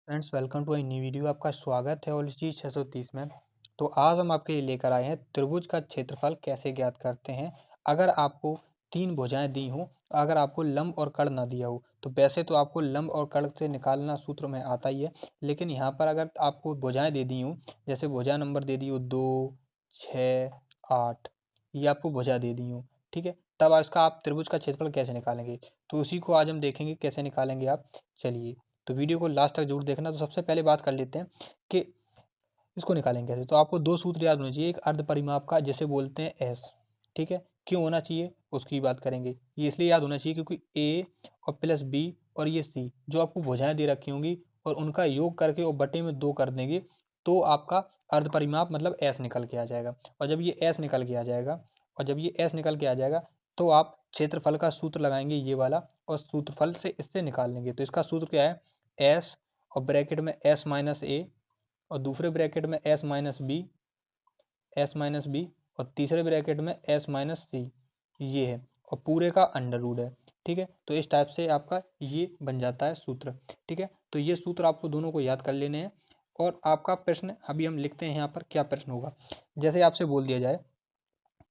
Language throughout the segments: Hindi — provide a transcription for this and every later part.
Friends welcome to a new video. आपका स्वागत है और इस चीज 630 में। तो आज हम आपके लिए लेकर आए हैं त्रिभुज का क्षेत्रफल कैसे ज्ञात करते हैं। अगर आपको तीन भुजाएं दी हों, अगर आपको लंब और कर्ण ना दिया हो, तो वैसे तो आपको लंब और कर्ण से निकालना सूत्र में आता ही है, लेकिन यहाँ पर अगर आपको भुजाएं दे दी हों, जैसे भुजा नंबर दे दी हो 2, 6, 8, ये आपको भुजा दे दी हो, ठीक है। तब इसका आप त्रिभुज का क्षेत्रफल कैसे निकालेंगे, तो उसी को आज हम देखेंगे कैसे निकालेंगे आप। चलिए, तो वीडियो को लास्ट तक जरूर देखना। तो सबसे पहले बात कर लेते हैं कि इसको निकालेंगे कैसे। तो आपको दो सूत्र याद होने चाहिए, एक अर्ध परिमाप का जिसे बोलते हैं एस, ठीक है। क्यों होना चाहिए उसकी बात करेंगे। ये इसलिए याद होना चाहिए क्योंकि ए और प्लस बी और ये सी जो आपको भुजाएं दे रखी होंगी और उनका योग करके और बटे में 2 कर देंगे, तो आपका अर्ध परिमाप मतलब एस निकल के आ जाएगा। और जब ये एस निकल के आ जाएगा तो आप क्षेत्रफल का सूत्र लगाएंगे ये वाला, और सूत्रफल से इससे निकाल लेंगे। तो इसका सूत्र क्या है, एस और ब्रैकेट में एस माइनस ए, और दूसरे ब्रैकेट में एस माइनस बी, और तीसरे ब्रैकेट में एस माइनस सी, ये है, और पूरे का अंडर रूट है, ठीक है। तो इस टाइप से आपका ये बन जाता है सूत्र, ठीक है। तो ये सूत्र आपको दोनों को याद कर लेने हैं। और आपका प्रश्न अभी हम लिखते हैं यहाँ पर, क्या प्रश्न होगा। जैसे आपसे बोल दिया जाए,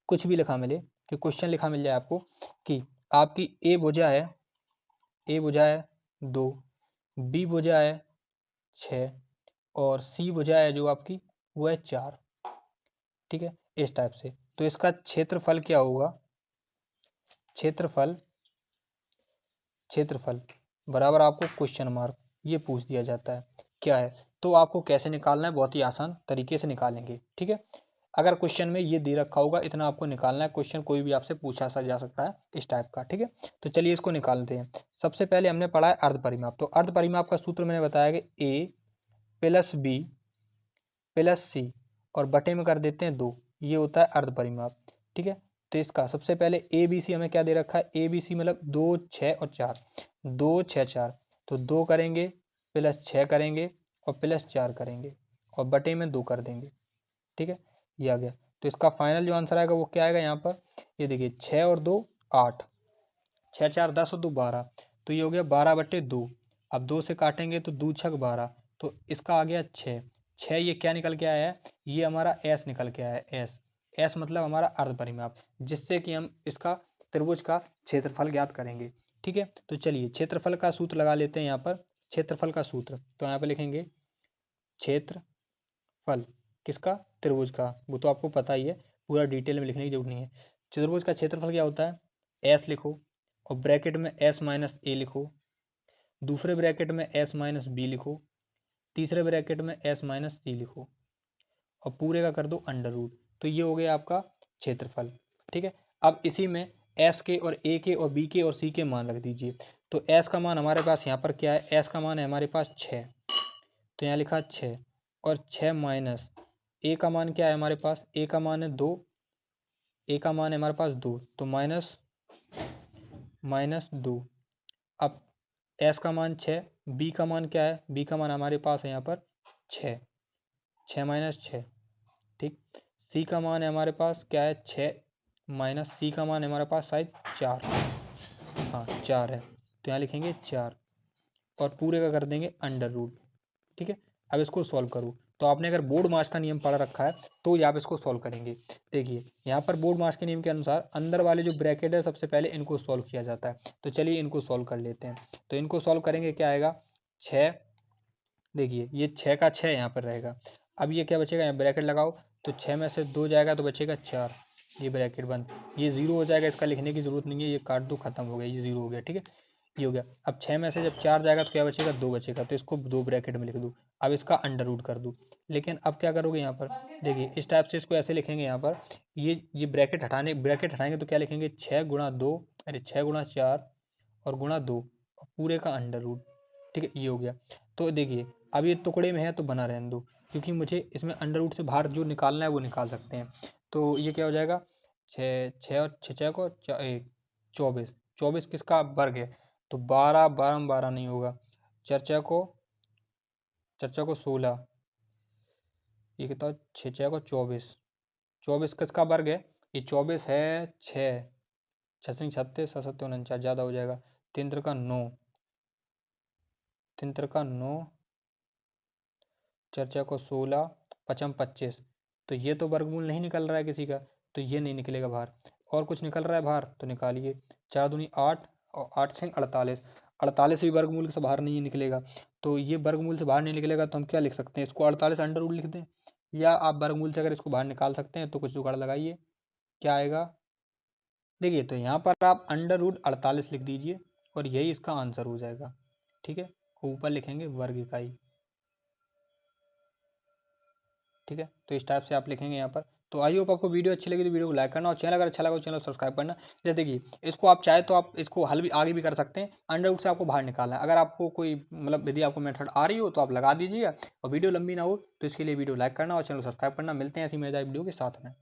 कुछ भी लिखा मिले, कि क्वेश्चन लिखा मिल जाए आपको कि आपकी ए भुजा है 2, बी भुजा है 6, और सी भुजा है जो आपकी वो है 4, ठीक है, इस टाइप से। तो इसका क्षेत्रफल क्या होगा, क्षेत्रफल क्षेत्रफल बराबर आपको क्वेश्चन मार्क, ये पूछ दिया जाता है क्या है। तो आपको कैसे निकालना है, बहुत ही आसान तरीके से निकालेंगे, ठीक है। अगर क्वेश्चन में ये दे रखा होगा, इतना आपको निकालना है। क्वेश्चन कोई भी आपसे पूछा सा जा सकता है इस टाइप का, ठीक है। तो चलिए इसको निकालते हैं। सबसे पहले हमने पढ़ा है अर्ध परिमाप। तो अर्ध परिमाप का सूत्र मैंने बताया कि ए प्लस बी प्लस सी और बटे में कर देते हैं 2, ये होता है अर्ध परिमाप, ठीक है। तो इसका सबसे पहले ए बी सी हमें क्या दे रखा है, ए बी सी मतलब 2, 6 और 4, 2, 6, 4, तो 2 करेंगे प्लस 6 करेंगे और प्लस 4 करेंगे और बटे में 2 कर देंगे, ठीक है, ये आ गया। तो इसका फाइनल जो आंसर आएगा वो क्या आएगा यहाँ पर, ये देखिए 6 और 2 8, 6 4 10 और 2 12, तो ये हो गया 12/2। अब 2 से काटेंगे तो 2 छक 12, तो इसका आ गया 6। 6 ये क्या निकल के आया है, ये हमारा एस निकल के आया है, एस। एस मतलब हमारा अर्ध परिमाप, जिससे कि हम इसका त्रिभुज का क्षेत्रफल ज्ञात करेंगे, ठीक है। तो चलिए क्षेत्रफल का सूत्र लगा लेते हैं यहाँ पर। क्षेत्रफल का सूत्र तो यहाँ पर लिखेंगे क्षेत्रफल किसका, त्रिभुज का, वो तो आपको पता ही है, पूरा डिटेल में लिखने की जरूरत नहीं है। त्रिभुज का क्षेत्रफल क्या होता है, एस लिखो और ब्रैकेट में एस माइनस ए लिखो, दूसरे ब्रैकेट में एस माइनस बी लिखो, तीसरे ब्रैकेट में एस माइनस सी लिखो, और पूरे का कर दो अंडर रूट। तो ये हो गया आपका क्षेत्रफल, ठीक है। अब इसी में एस के और ए के और बी के और सी के मान रख दीजिए। तो एस का मान हमारे पास यहाँ पर क्या है, एस का मान है हमारे पास 6, तो यहाँ लिखा 6, और 6 माइनस ए का मान क्या है हमारे पास, ए का मान है 2, ए का मान है हमारे पास 2, तो माइनस माइनस 2। अब एस का मान 6, बी का मान क्या है, बी का मान हमारे पास है यहाँ पर 6, 6 माइनस 6, ठीक। सी का मान है हमारे पास क्या है, 6 माइनस सी का मान है हमारे पास शायद 4, हाँ 4 है, तो यहाँ लिखेंगे 4 और पूरे का कर देंगे अंडर रूट, ठीक है। अब इसको सॉल्व करो। तो आपने अगर बोर्ड मास का नियम पढ़ रखा है तो ये आप इसको सॉल्व करेंगे। देखिए यहाँ पर बोर्ड मास के नियम के अनुसार अंदर वाले जो ब्रैकेट है सबसे पहले इनको सॉल्व किया जाता है। तो चलिए इनको सॉल्व कर लेते हैं। तो इनको सॉल्व करेंगे, क्या आएगा 6, देखिए ये 6 का 6 यहाँ पर रहेगा। अब ये क्या बचेगा, यहाँ ब्रैकेट लगाओ, तो 6 में से 2 जाएगा तो बचेगा 4, ये ब्रैकेट बंद, ये 0 हो जाएगा, इसका लिखने की जरूरत नहीं है, ये काट दो, खत्म हो गया, ये 0 हो गया, ठीक है, ये हो गया। अब 6 में से जब 4 जाएगा तो क्या बचेगा, 2 बचेगा, तो इसको 2 ब्रैकेट में लिख दूँ। अब इसका अंडर रूट कर दूँ। लेकिन अब क्या करोगे यहाँ पर, देखिए इस टाइप से इसको ऐसे लिखेंगे यहाँ पर, ये ब्रैकेट हटाएंगे तो क्या लिखेंगे, 6 गुणा 2, अरे 6 गुणा 4 और गुणा 2 और पूरे का अंडर रूट, ठीक है, ये हो गया। तो देखिए अब ये टुकड़े में है तो बना रहने दो, क्योंकि मुझे इसमें अंडर रूट से बाहर जो निकालना है वो निकाल सकते हैं। तो ये क्या हो जाएगा, 6 और 6 को 24, 24 किसका वर्ग है, तो 12, 12 में 12 नहीं होगा, चर्चा को 16, ये कितना, 6 6 को 24, 24 किसका वर्ग है, ये 24 है 6, 6 36 7 49, ज़्यादा हो जाएगा, 3 3 का 9, 3 3 का 9 चर्चा को 16, पचम 25, तो ये तो वर्गमूल नहीं निकल रहा है किसी का, तो ये नहीं निकलेगा बाहर। और कुछ निकल रहा है बाहर तो निकालिए। 4 दूनी 8 और 8 से 48, 48 भी वर्गमूल से बाहर नहीं निकलेगा। तो ये वर्गमूल से बाहर नहीं निकलेगा तो हम क्या लिख सकते हैं, इसको 48 अंडर रूट लिख दें, या आप वर्गमूल से अगर इसको बाहर निकाल सकते हैं तो कुछ जुगाड़ लगाइए। क्या आएगा देखिए, तो यहाँ पर आप अंडर रूट 48 लिख दीजिए और यही इसका आंसर हो जाएगा। ठीक है, ऊपर लिखेंगे वर्ग इकाई। ठीक है, तो इस टाइप से आप लिखेंगे यहाँ पर। तो आई होप आपको वीडियो अच्छी लगी तो वीडियो को लाइक करना, और चैनल अगर अच्छा लगा तो चैनल को सब्सक्राइब करना। जैसे देखिए, इसको आप चाहे तो आप इसको हल भी आगे भी कर सकते हैं, अंडर रूट से आपको बाहर निकालना है। अगर आपको कोई मतलब यदि आपको मेथड आ रही हो तो आप लगा दीजिएगा, और वीडियो लंबी ना हो तो इसके लिए वीडियो लाइक करना और चैनल को सब्सक्राइब करना। मिलते हैं ऐसी मजेदार वीडियो के साथ में।